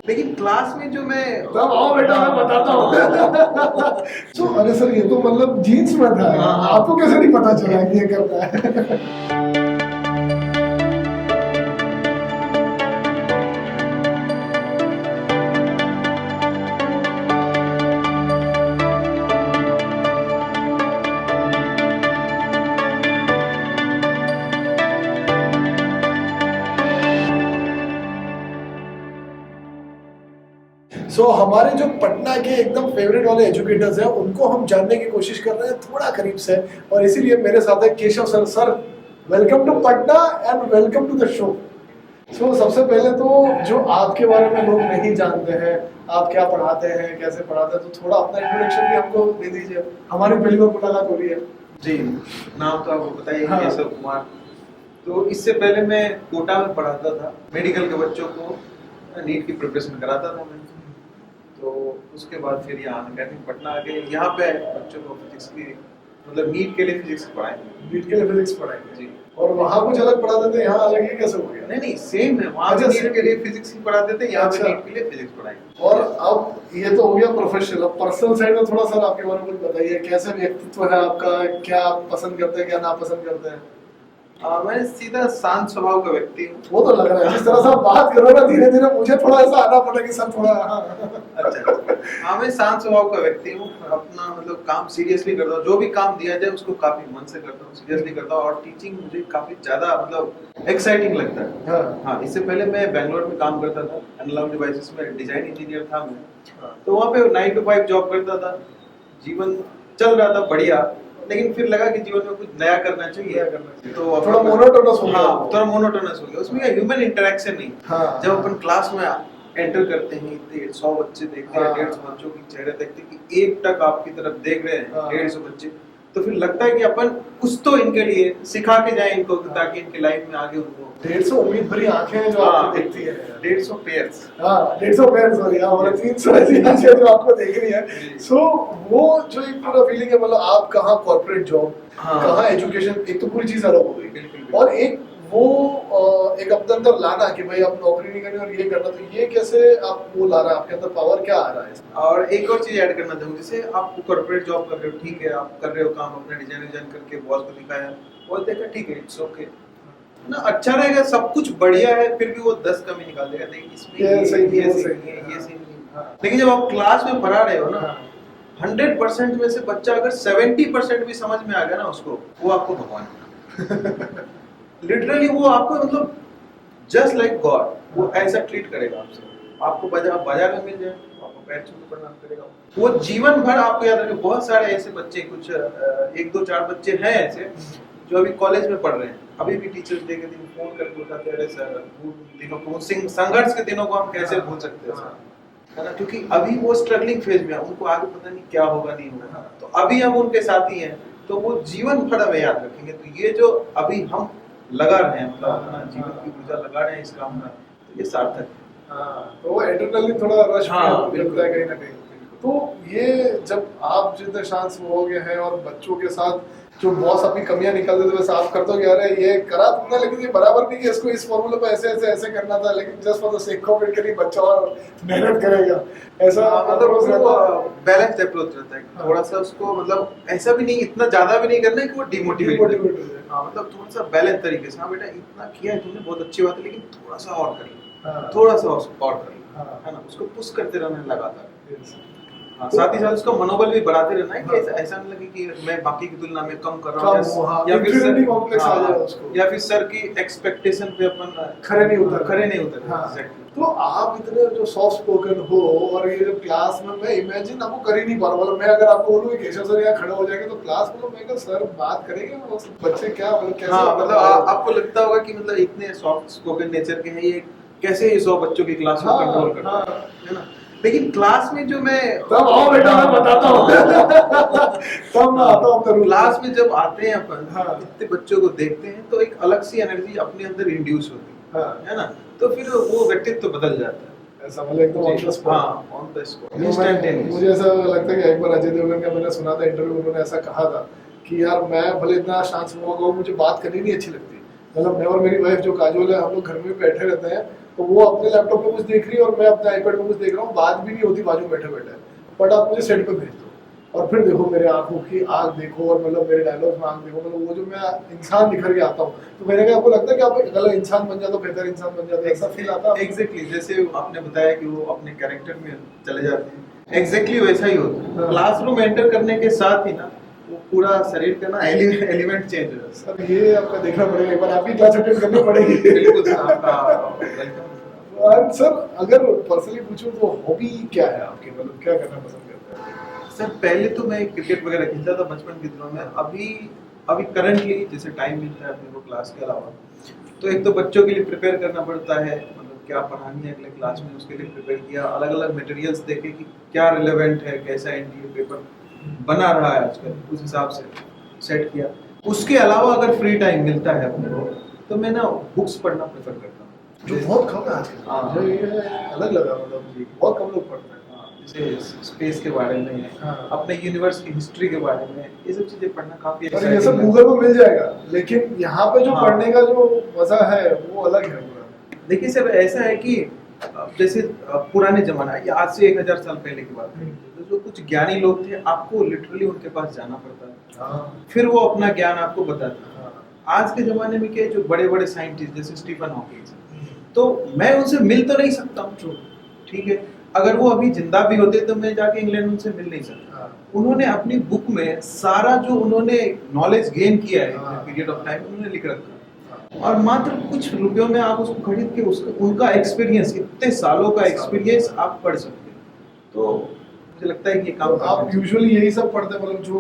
लेकिन क्लास में जो मैं तब आओ बेटा मैं बताता हूँ। तो अरे सर ये तो मतलब जीन्स में था, आपको कैसे नहीं पता चला कि ये करना है? हमारे जो पटना के एकदम फेवरेट वाले एजुकेटर्स हैं उनको हम जानने की कोशिश कर रहे हैं थोड़ा करीब से, और इसीलिए मेरे साथ है Keshav sir. Sir welcome to Patna and welcome to the show. सबसे पहले तो जो आपके बारे में लोग नहीं जानते हैं, आप क्या पढ़ाते हैं, कैसे पढ़ाते हैं, तो थोड़ा अपना इंट्रोडक्शन भी हमको दे दीजिए। हमारी पहली बार मुलाकात हो रही है जी। नाम तो आपको बताइए, हाँ। केशव कुमार। तो इससे पहले मैं कोटा में पढ़ाता था, मेडिकल के बच्चों को नीट की प्रिपरेशन कराता था मैं। तो उसके बाद फिर यहाँ अकेडमी पटना आ गए। यहाँ पे बच्चों को फिजिक्स की मतलब नीट के लिए फिजिक्स पढ़ाएंगे। नीट के लिए फिजिक्स पढ़ाएंगे जी। और वहाँ कुछ अलग पढ़ाते थे, यहाँ अलग ही कैसे हो गया? नहीं सेम है, वहाँ अच्छा, नीट के लिए फिजिक्स ही पढ़ाते थे, यहाँ पे अच्छा। नीट के लिए फिजिक्स पढ़ाएंगे। और अब ये तो हो गया प्रोफेशनल, अब पर्सनल साइड में थोड़ा सर आपके बारे में कुछ बताइए। कैसे व्यक्तित्व है आपका, क्या आप पसंद करते हैं, क्या नापसंद करते हैं? मैं सीधा शांत स्वभाव का व्यक्ति हूँ। वो तो लग रहा है, जिस तरह से आप बात करो ना धीरे धीरे मुझे थोड़ा ऐसा आना पड़ा कि सर थोड़ा अच्छा। हाँ, मैं शांत स्वभाव का व्यक्ति हूँ। अपना मतलब काम सीरियसली करता हूँ, जो भी काम दिया जाए उसको काफी मन से करता हूँ, सीरियसली करता हूँ। और टीचिंग मुझे काफी ज्यादा मतलब एक्साइटिंग लगता है। हाँ, इससे पहले मैं बैंगलोर में काम करता था, एनालॉग डिवाइसेस में डिजाइन इंजीनियर था मैं। तो वहाँ पे 9 to 5 जॉब करता था, जीवन चल रहा था बढ़िया। लेकिन फिर लगा कि जीवन में कुछ नया करना चाहिए, तो थोड़ा मोनोटोनस हो गया। हाँ, थोड़ा मोनोटोनस हो गया। उसमें ह्यूमन इंटरेक्शन नहीं। हाँ, जब अपन क्लास में एंटर करते हैं, इतने 100 बच्चे देखते हैं, 150 बच्चों की चेहरे देखते हैं कि एक टक आपकी तरफ देख रहे हैं, 150 बच्चे, तो फिर लगता है कि अपन कुछ तो इनके लिए सिखा के जाए इनको, ताकि इनकी लाइफ में आगे उनको 150 उम्मीद भरी आंखें हैं जो आपको देखती है। 150 पेयर्स, हाँ 150 पेयर सॉरी, और 300 ऐसी आंखें जो आपको देख रही है। सो वो जो एक पूरा फीलिंग है, मतलब आप कहाँ कॉर्पोरेट जॉब, कहाँ एजुकेशन, एक तो पूरी चीज अलग हो गई, और एक वो एक अपने अंदर लाना कि भाई आप नौकरी नहीं करनी और ये करना, तो ये कैसे आप वो ला रहे हैं, आपके अंदर पावर क्या आ रहा है? और एक और चीज ऐड करना चाहूँ, जैसे आप कॉर्पोरेट जॉब कर रहे हो, ठीक है, आप कर रहे हो काम, अपना डिजाइन करके बॉस को दिखाया, वो देखा ठीक है, इट्स ओके ना, अच्छा रहेगा, सब कुछ बढ़िया है, फिर भी वो 10 कमी निकाल देगा, नहीं इसमें ये सही नहीं। लेकिन जब आप क्लास में पढ़ा रहे हो ना, 100% में से बच्चा अगर 70% भी समझ में आ गया ना उसको, वो आपको भगवान लिटरली वो आपको मतलब जस्ट लाइक गॉड, वो ऐसा ट्रीट करेगा आपसे। आपको बाजार में मिल जाए, आपको पैर छू के प्रणाम करेगा, वो जीवन भर आपको याद रखेगा। बहुत सारे ऐसे बच्चे, कुछ 1 2 4 बच्चे हैं ऐसे जो अभी कॉलेज में पढ़ रहे हैं, अभी भी टीचर्स डे के दिन फोन करके बताते हैं, अरे सर वो दिनों को, संघर्ष के दिनों को हम कैसे भूल सकते हैं, है ना, क्योंकि अभी वो स्ट्रगलिंग फेज में है, उनको आगे पता नहीं क्या होगा नहीं होगा, तो अभी हम उनके साथी हैं, तो वो जीवन भर हमें याद रखेंगे। तो ये जो अभी हम लगा रहे हैं, मतलब अपना जीवन की ऊर्जा लगा रहे हैं इस काम में, तो ये सार्थक है। तो वो एड्रेनलिन थोड़ा रश मिलता है कहीं ना कहीं। तो ये जब आप जितने शांत हो गए हैं और बच्चों के साथ जो बॉस अपनी कमियां निकाल देते वैसे आप करते हो, यार ये करा तुमने, लेकिन ये बराबर नहीं कि इसको इस फॉर्मूले पे ऐसे ऐसे ऐसे करना था, लेकिन just for the sake of it करी बच्चा और मेहनत करेगा, ऐसा मतलब उसको बैलेंस अप्रोच रहता है, थोड़ा सा उसको मतलब ऐसा भी नहीं, इतना ज्यादा भी नहीं करना है कि वो डिमोटिवेट हो जाए। हाँ, मतलब थोड़ा सा बैलेंस तरीके से, हाँ बेटा इतना किया है तुमने, बहुत अच्छी बात है, लेकिन थोड़ा सा और करिए, थोड़ा सा और करिए, है ना, उसको पुश करते रहना लगातार। हाँ, साथ ही साथ उसका मनोबल भी बढ़ाते रहना है कि ऐसा नहीं लगे कि मैं बाकी की तुलना में कम कर रहा हूँ, या फिर सर कॉम्प्लेक्स आ जाए उसको, या फिर सर की एक्सपेक्टेशन पे अपन खरे नहीं उतर। तो आप इतने जो सॉफ्ट स्पोकन हो, और ये जो क्लास में मैं इमेजिन आपको कर ही नहीं पा रहा, मतलब मैं अगर आपको बोलूं कि केशव सर यहाँ खड़े हो जाएंगे तो क्लास में, तो मैं सर बात करेंगे बच्चे क्या मतलब कैसे, हाँ, मतलब आपको लगता होगा कि मतलब इतने सॉफ्ट स्पोकन नेचर के हैं ये, कैसे ये 100 बच्चों की क्लास में कंट्रोल करता है ना। लेकिन क्लास में जो मैं तब आओ बेटा मैं बताता हूँ तब मैं आता हूँ क्लास में जब आते हैं अपन, इतने बच्चों को देखते हैं, तो एक अलग सी एनर्जी अपने अंदर इंड्यूस होती है ना, तो फिर वो व्यक्तित्व तो बदल जाता है, ऐसा मतलब एकदम ऑन द स्पॉट। हाँ, ऑन द स्पॉट, इंस्टेंटेनियस। मुझे ऐसा लगता है कि एक बार अजय देवगन का मैंने सुना था इंटरव्यू, उन्होंने ऐसा कहा था कि यार मैं भले इतना शांत स्वभाव का हूँ, मुझे बात करनी नहीं अच्छी लगती, मतलब मैं और मेरी वाइफ जो काजोल है, हम लोग घर में बैठे रहते हैं, तो वो अपने लैपटॉप पे कुछ देख रही है और मैं अपने आईपैड पे कुछ देख रहा हूँ, बात भी नहीं होती बाजू बैठे बैठे, बट आप मुझे सेट पे भेज दो और फिर देखो मेरे आंखों की आंख देखो और मतलब मेरे डायलॉग्स में आंख देखो, मतलब वो जो मैं इंसान निखर के आता हूँ, तो मैंने कहा आपको लगता है कि आप एक अलग इंसान बन जाते हो, बेहतर इंसान बन जाते हो, ऐसा फील आता है? एग्जैक्टली जैसे आपने बताया कि वो अपने कैरेक्टर में चले जाते हैं, एग्जैक्टली वैसा ही होता है। हाँ। क्लासरूम एंटर करने के साथ ही ना वो पूरा शरीर का ना एलिमेंट चेंज हो जाता सर ये आपका देखना पड़ेगा, एक बार आपकी क्लास अटेंड करनी पड़ेगी। है। बिल्कुल सर, आपका वेलकम। और सर अगर पर्सनली पूछूं तो हॉबी क्या है आपकी, मतलब क्या करना पसंद करते हैं? सर पहले तो मैं क्रिकेट वगैरह खेलता था बचपन के दिनों में। अभी अभी करंटली जैसे टाइम मिलता है अपने को क्लास के अलावा, तो एक तो बच्चों के लिए प्रिपेयर करना पड़ता है, मतलब क्या पढ़ानी है अगले क्लास में, उसके लिए प्रिपेयर किया, अलग अलग मटेरियल्स देखे कि क्या रिलेवेंट है, कैसा एनडीए पेपर बना रहा है आजकल, उस हिसाब से सेट किया। उसके अलावा अगर फ्री टाइम मिलता है अपने को तो मैं ना बुक्स पढ़ना प्रेफर करता हूँ, जो बहुत कम है आजकल। हाँ। मुझे ये अलग लगा, मतलब बहुत कम लोग पढ़ते हैं। जैसे स्पेस के बारे में, हाँ। अपने यूनिवर्स की हिस्ट्री के बारे में, ये सब चीजें पढ़ना काफी और ये सब exciting गूगल पे मिल जाएगा, लेकिन यहाँ पे जो हाँ। पढ़ने का जो मजा है वो अलग है पूरा। है। देखिए सर ऐसा है कि जैसे पुराने जमाना, ये आज से 1000 साल पहले की बात है, तो जो कुछ ज्ञानी लोग थे आपको लिटरली उनके पास जाना पड़ता था, हाँ। फिर वो अपना ज्ञान आपको बताते। हाँ। आज के जमाने में क्या है, जो बड़े बड़े साइंटिस्ट जैसे स्टीफन हॉकिंग, तो मैं उनसे मिल तो नहीं सकता हूँ, ठीक है, अगर वो अभी जिंदा भी होते तो मैं जाके इंग्लैंड उनसे मिल नहीं सकता। हाँ। उन्होंने अपनी बुक में सारा जो उन्होंने नॉलेज गेन किया है हाँ। पीरियड ऑफ टाइम उन्होंने लिख रखा है, हाँ। और मात्र कुछ रुपयों में आप उसको खरीद के उसका उनका एक्सपीरियंस, इतने सालों का एक्सपीरियंस आप पढ़ सकते हैं। तो मुझे लगता है कि ये काम तो आप यूजुअली यही सब पढ़ते हैं, मतलब जो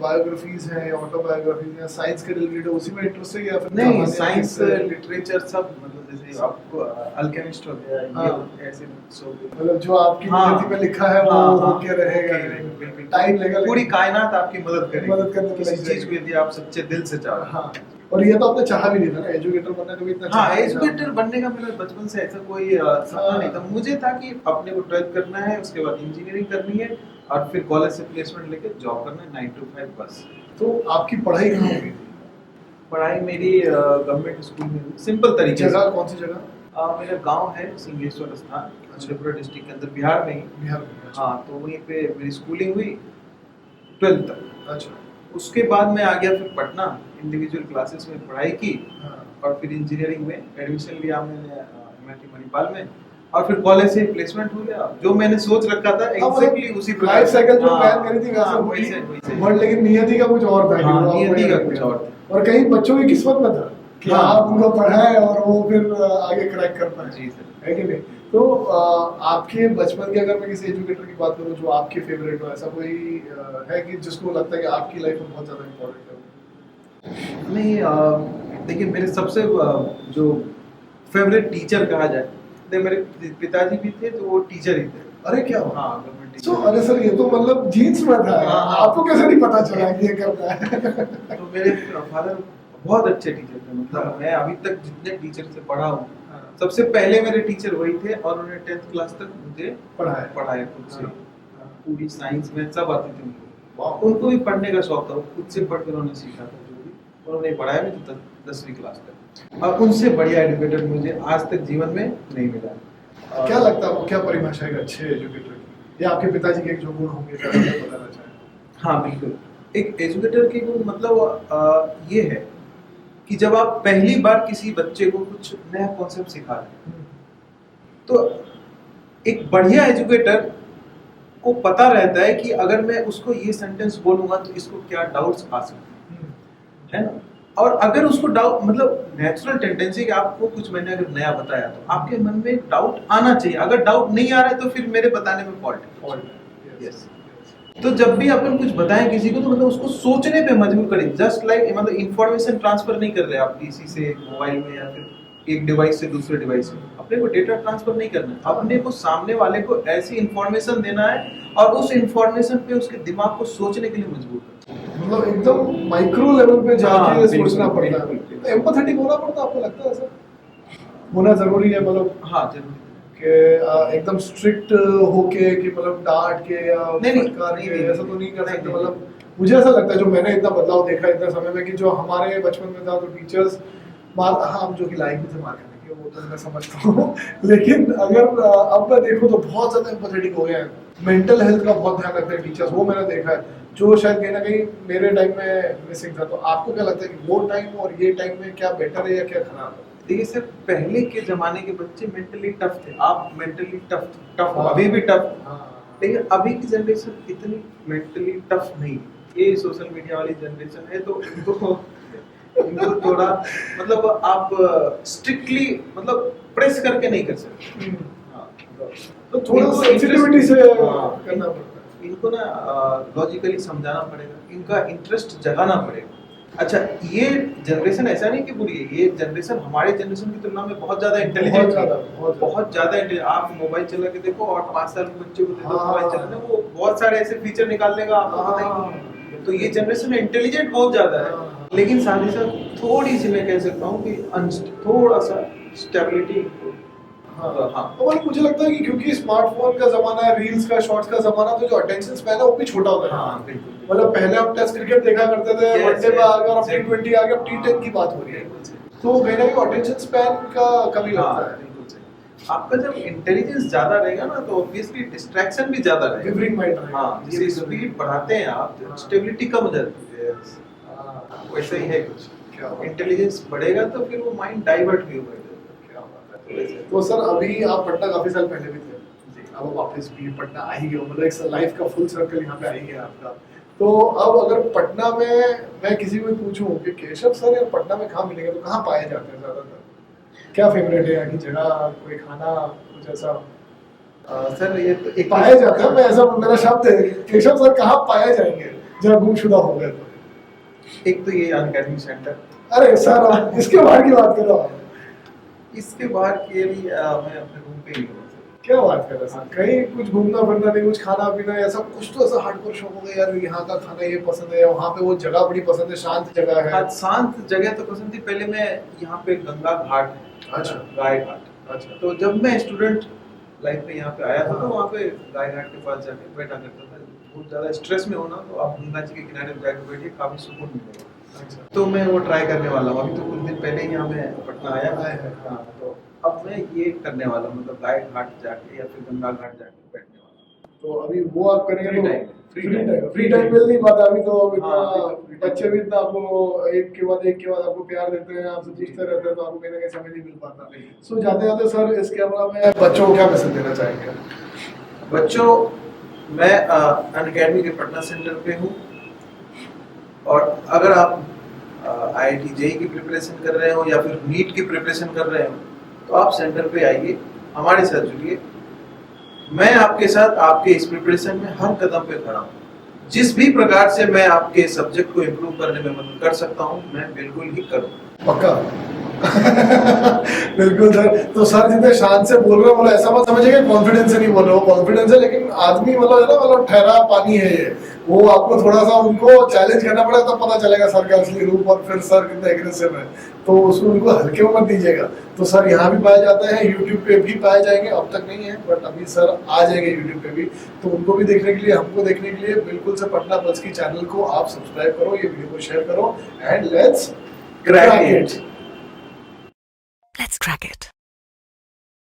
बायोग्राफीज हैं, ऑटोबायोग्राफीज हैं, साइंस के रिलेटेड उसी में इंटरेस्ट है या फिर नहीं, कहानियाँ, साइंस किस्से? लिटरेचर सब, मतलब जैसे आपको अल्केमिस्ट हो गया, हाँ। ये ऐसे books हो गए। मतलब जो आपकी हाँ। नियति में लिखा है वो हाँ, हाँ, होके रहेगा, बिल्कुल। टाइम लगेगा, पूरी लेकिन- कायनात आपकी मदद करेगी, मदद करने में किसी लग चीज को जाएगी। यदि आप सच्चे दिल से चाहो। हाँ। और ये तो आपने चाहा भी नहीं था ना, एजुकेटर बनने का भी इतना हाँ, चाहा नहीं था। एजुकेटर बनने का मेरा बचपन से ऐसा कोई सपना नहीं था। मुझे था कि अपने को 12th करना है, उसके बाद इंजीनियरिंग करनी है और फिर कॉलेज से प्लेसमेंट लेके जॉब करना है 9 to 5 बस। तो आपकी पढ़ाई कहाँ हो गई थी? पढ़ाई मेरी गवर्नमेंट स्कूल में हुई, सिंपल तरीके से। जगह कौन सी जगह? मेरा गांव है सिंहेश्वर स्थान, त्रिपुरा डिस्ट्रिक्ट के अंदर, बिहार में ही। बिहार में। अच्छा। हाँ, तो वहीं पे मेरी स्कूलिंग हुई 12th तक। अच्छा। उसके बाद मैं आ गया फिर पटना, इंडिविजुअल क्लासेस में पढ़ाई की, हाँ। और फिर इंजीनियरिंग में एडमिशन लिया मैंने MIT मणिपाल में, और फिर कॉलेज से प्लेसमेंट हो गया। जो मैंने सोच रखा था एग्जैक्टली उसी प्रकार लाइफ साइकिल जो हाँ, प्लान करी थी वैसे हाँ, हुई, वैसे। बट लेकिन नियति का कुछ और था कि हाँ, वो आपको नियति ये का लग कुछ गया। और था। और कहीं बच्चों की किस्मत में था कि हाँ। आप उनको पढ़ाए और वो फिर आगे क्रैक कर पाए। जी सर। है कि नहीं? तो आपके बचपन के, अगर मैं किसी एजुकेटर की बात करूं जो आपके फेवरेट हो, ऐसा कोई है कि जिसको लगता है कि आपकी लाइफ में बहुत ज्यादा इम्पोर्टेंट है? नहीं, देखिए मेरे सबसे जो फेवरेट टीचर कहा जाए, तो मेरे पिताजी भी थे, तो वो टीचर ही थे। अरे क्या हुआ? हाँ, गवर्नमेंट तो टीचर। अरे सर ये तो मतलब जीन्स में था, हाँ। आपको कैसे नहीं पता चला कि ये करना है? तो मेरे फादर बहुत अच्छे टीचर थे, मतलब हाँ। मैं अभी तक जितने टीचर से पढ़ा हूँ, हाँ। सबसे पहले मेरे टीचर वही थे, और उन्होंने 10th क्लास तक मुझे पढ़ाया खुद से। हाँ। पूरी साइंस में सब आती थी उनको। वाह। उनको भी पढ़ने का शौक था, वो खुद से पढ़ कर उन्होंने सीखा था जो भी, उन्होंने पढ़ाया मुझे 10वीं क्लास तक, और उनसे बढ़िया एजुकेटर मुझे आज तक जीवन में नहीं मिला। क्या लगता है आपको, क्या परिभाषा है एक अच्छे एजुकेटर की, या आपके पिताजी के जो गुण होंगे क्या आप बताना चाहें? हाँ बिल्कुल, एक एजुकेटर की गुण मतलब ये है कि जब आप पहली बार किसी बच्चे को कुछ नया कॉन्सेप्ट सिखा रहे हैं, तो एक बढ़िया एजुकेटर को पता रहता है कि अगर मैं उसको ये सेंटेंस बोलूंगा तो इसको क्या डाउट्स आ सकते हैं, है ना। और अगर उसको डाउट, मतलब नेचुरल टेंडेंसी कि आपको कुछ मैंने अगर नया बताया तो आपके मन में डाउट आना चाहिए। अगर डाउट नहीं आ रहा है तो फिर मेरे बताने में फॉल्ट है। यस। तो जब भी अपन कुछ बताएं किसी को, तो मतलब उसको सोचने पे मजबूर करें। जस्ट लाइक मतलब इंफॉर्मेशन ट्रांसफर नहीं कर रहे आप किसी से मोबाइल में या फिर एक डिवाइस से दूसरे डिवाइस में, अपने को डेटा ट्रांसफर नहीं करना है, अपने को सामने वाले को ऐसी इंफॉर्मेशन देना है और उस इंफॉर्मेशन पे उसके दिमाग को सोचने के लिए मजबूर करना है। मतलब एकदम माइक्रो लेवल पे जाके हाँ, बिल्कुल, सोचना पड़ता है। बिल्कुल। तो एम्पैथेटिक होना पड़ता है, आपको लगता है ऐसा होना जरूरी है? मतलब हाँ जरूर। कि एकदम स्ट्रिक्ट होके कि मतलब डांट के या नहीं, फटकार के नहीं, ऐसा तो नहीं कर नहीं, सकते। नहीं। मतलब मुझे ऐसा लगता है, जो मैंने इतना बदलाव देखा इतने समय में, कि जो हमारे बचपन में था तो टीचर्स मार, हाँ जो कि लायक भी थे मार खाने के, वो तो मैं समझता हूँ लेकिन अगर अब मैं देखूँ तो बहुत ज्यादा एम्पैथेटिक हो गए हैं, मेंटल हेल्थ का बहुत ध्यान रखते हैं टीचर्स, वो मैंने देखा है, जो शायद कहीं ना कहीं मेरे टाइम में मिसिंग था। तो आपको क्या लगता है कि वो टाइम और ये टाइम में क्या बेटर है या क्या खराब है? देखिए सर, पहले के जमाने के बच्चे मेंटली टफ थे, आप मेंटली टफ टफ हाँ। अभी भी टफ, हाँ। लेकिन अभी की जनरेशन इतनी मेंटली टफ नहीं है। ये सोशल मीडिया वाली जनरेशन है तो इनको इनको थोड़ा मतलब आप स्ट्रिक्टली मतलब प्रेस करके नहीं कर सकते। हाँ, तो थोड़ा इनको सेंसिटिविटी से हाँ, करना पड़ता है। इनको ना लॉजिकली समझाना पड़ेगा, इनका इंटरेस्ट जगाना पड़ेगा। अच्छा, ये जनरेशन ऐसा नहीं कि बुरी है, ये जनरेशन हमारे जनरेशन की तुलना में बहुत ज्यादा इंटेलिजेंट है, बहुत ज्यादा इंटेलिजेंट। आप मोबाइल चला के देखो और 5 साल के बच्चे को दे दो मोबाइल चलाने, वो बहुत सारे ऐसे फीचर निकाल लेगा, आपको पता ही नहीं। तो ये जनरेशन इंटेलिजेंट बहुत ज्यादा है, लेकिन साथ ही साथ थोड़ी सी मैं कह सकता हूँ कि थोड़ा सा स्टेबिलिटी। हाँ, तो मतलब मुझे लगता है कि क्योंकि स्मार्टफोन का जमाना है, रील्स का, शॉर्ट्स का जमाना, तो जो अटेंशन स्पैन है वो भी छोटा हो गया। हाँ बिल्कुल। मतलब पहले हम टेस्ट क्रिकेट देखा करते थे, वनडे पे आ गया, अब T20 आ गया, अब T10 की बात हो रही है, तो कहीं ना कहीं अटेंशन स्पैन का कमी लगता है। बिल्कुल सही। आपका जब इंटेलिजेंस ज्यादा रहेगा ना तो ऑब्वियसली डिस्ट्रैक्शन भी ज्यादा रहेगा, विवरिंग माइंड रहेगा। हाँ, जैसे स्पीड बढ़ाते हैं आप, स्टेबिलिटी कम हो जाती है, वैसा ही है कुछ। इंटेलिजेंस बढ़ेगा तो फिर वो माइंड डाइवर्ट भी होगा। तो सर अभी आप पटना काफी साल पहले भी थे, अब वापस भी पटना आ ही गए हो, मतलब एक लाइफ का फुल सर्कल यहाँ पे आ ही गया आपका। तो अब अगर पटना में मैं किसी को पूछूं कि केशव सर यार पटना में कहाँ मिलेंगे, तो कहाँ पाए जाते हैं ज्यादातर? क्या फेवरेट है यहाँ की जगह, कोई खाना कुछ ऐसा? सर ये तो एक पाया जाता है, मैं ऐसा मेरा शब्द है, केशव सर कहाँ पाए जाएंगे जब गुमशुदा हो गए तो? एक तो ये अनअकैडमी सेंटर। अरे सर अब इसके बाहर की बात करो आप। इसके बाहर के लिए मैं अपने रूम पे ही हूँ। क्या बात कर रहे हैं? कहीं कुछ घूमना फिरना नहीं, कुछ खाना पीना ऐसा कुछ तो ऐसा हार्डकोर शौक हो गया यार, यहाँ का खाना ये पसंद है, वहाँ पे वो जगह बड़ी पसंद है, शांत जगह है? हाँ, शांत जगह तो पसंद थी। पहले मैं यहाँ पे गंगा घाट है, अच्छा, गाय घाट। अच्छा। तो जब मैं स्टूडेंट लाइफ में यहाँ पे आया था तो वहाँ पे गाय घाट के पास जाके बैठा करता था। बहुत ज्यादा स्ट्रेस में हो ना तो आप गंगा जी के किनारे जाके बैठिए, काफी सुकून मिलेगा। अच्छा। तो मैं वो ट्राई करने वाला हूँ। अभी तो कुछ दिन पहले ही यहाँ मैं पटना आया आए हैं। हाँ, तो अब मैं ये करने वाला हूँ, मतलब गाय घाट जाके या फिर गंगा घाट जाके बैठने वाला हूँ। तो अभी वो आप करेंगे फ्री तो टाइम, फ्री टाइम मिल नहीं पाता अभी तो, हाँ, इतना अभी तो free time। बच्चे भी इतना आपको एक के बाद आपको प्यार देते हैं, आपसे पूछते रहते हैं, तो आपको कहीं ना कहीं समय नहीं मिल पाता। सो जाते जाते सर इस कैमरा में बच्चों को क्या मैसेज देना चाहेंगे? बच्चों, मैं अनअकैडमी के पटना सेंटर पे हूँ, और अगर आप IIT JEE की प्रिपरेशन कर रहे हो या फिर नीट की प्रिपरेशन कर रहे हो तो आप सेंटर पे आइए, हमारे साथ जुड़िए। मैं आपके साथ आपके इस प्रिपरेशन में हर कदम पे खड़ा हूँ। जिस भी प्रकार से मैं आपके सब्जेक्ट को इम्प्रूव करने में मदद कर सकता हूँ, मैं बिल्कुल ही करूँगा। पक्का? बिल्कुल सर। तो सर जितने शान से बोल रहे हो, मतलब ऐसा मत समझिए कि कॉन्फिडेंस से नहीं बोल रहे हो, कॉन्फिडेंस है, लेकिन आदमी मतलब है ना, मतलब ठहरा पानी है ये, वो आपको थोड़ा सा उनको चैलेंज करना पड़ेगा, तब पता चलेगा सर का असली रूप, और फिर सर कितना एग्रेसिव है। तो उसको उनको हल्के में मत दीजिएगा। तो सर यहाँ भी पाए जाते हैं, यूट्यूब पे भी पाए जाएंगे, अब तक नहीं है बट अभी सर आ जाएंगे यूट्यूब पे भी। तो उनको भी देखने के लिए, हमको देखने के लिए बिल्कुल से पटना पल्स की चैनल को आप सब्सक्राइब करो, ये वीडियो को शेयर करो, and let's crack it. Let's crack it.